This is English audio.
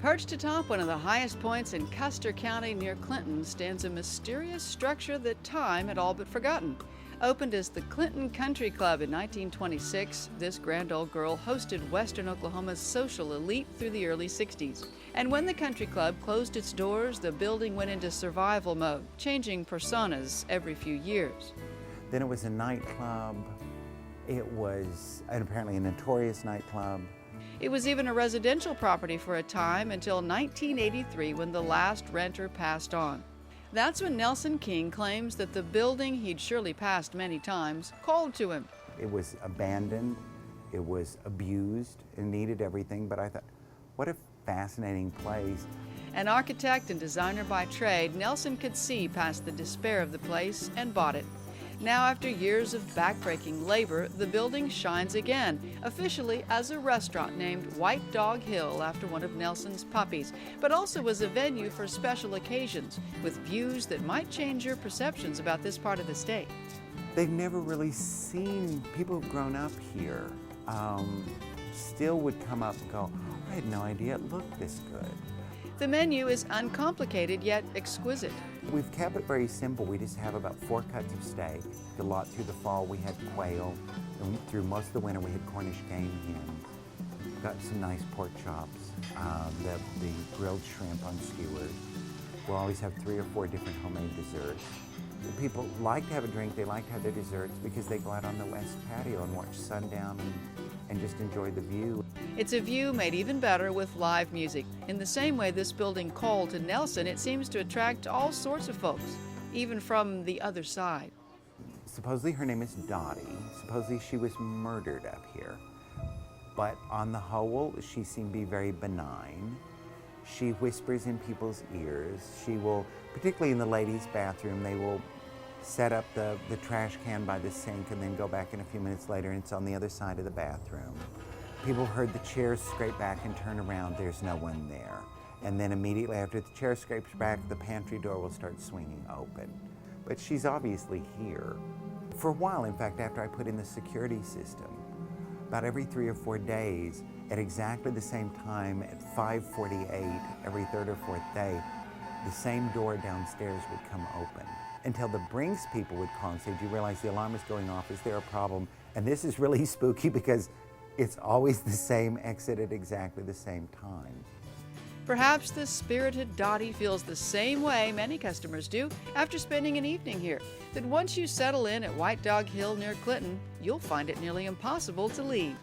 Perched atop one of the highest points in Custer County near Clinton stands a mysterious structure that time had all but forgotten. Opened as the Clinton Country Club in 1926, this grand old girl hosted Western Oklahoma's social elite through the early 60s. And when the country club closed its doors, the building went into survival mode, changing personas every few years. Then it was a nightclub. It was apparently a notorious nightclub. It was even a residential property for a time until 1983 when the last renter passed on. That's when Nelson King claims that the building he'd surely passed many times called to him. It was abandoned, it was abused, it needed everything, but I thought, what a fascinating place. An architect and designer by trade, Nelson could see past the despair of the place and bought it. Now, after years of backbreaking labor, the building shines again, officially as a restaurant named White Dog Hill after one of Nelson's puppies, but also as a venue for special occasions with views that might change your perceptions about this part of the state. They've never really seen, people who've grown up here still would come up and go, I had no idea it looked this good. The menu is uncomplicated yet exquisite. We've kept it very simple. We just have about 4 cuts of steak. A lot through the fall we had quail, and through most of the winter we had Cornish game hens. We've got some nice pork chops, the grilled shrimp on skewers. We'll always have 3 or 4 different homemade desserts. People like to have a drink, they like to have their desserts because they go out on the west patio and watch sundown and just enjoy the view. It's a view made even better with live music. In the same way this building called to Nelson, it seems to attract all sorts of folks, even from the other side. Supposedly her name is Dottie. Supposedly she was murdered up here. But on the whole, she seemed to be very benign. She whispers in people's ears. She will, particularly in the ladies' bathroom, they will set up the trash can by the sink and then go back in a few minutes later and it's on the other side of the bathroom. People heard the chairs scrape back and turn around, there's no one there. And then immediately after the chair scrapes back, the pantry door will start swinging open. But she's obviously here. For a while, in fact, after I put in the security system, about every 3 or 4 days, at exactly the same time, at 5:48, every 3rd or 4th day, the same door downstairs would come open. Until the Brinks people would call and say, do you realize the alarm is going off? Is there a problem? And this is really spooky because it's always the same exit at exactly the same time. Perhaps the spirited Dottie feels the same way many customers do after spending an evening here, that once you settle in at White Dog Hill near Clinton, you'll find it nearly impossible to leave.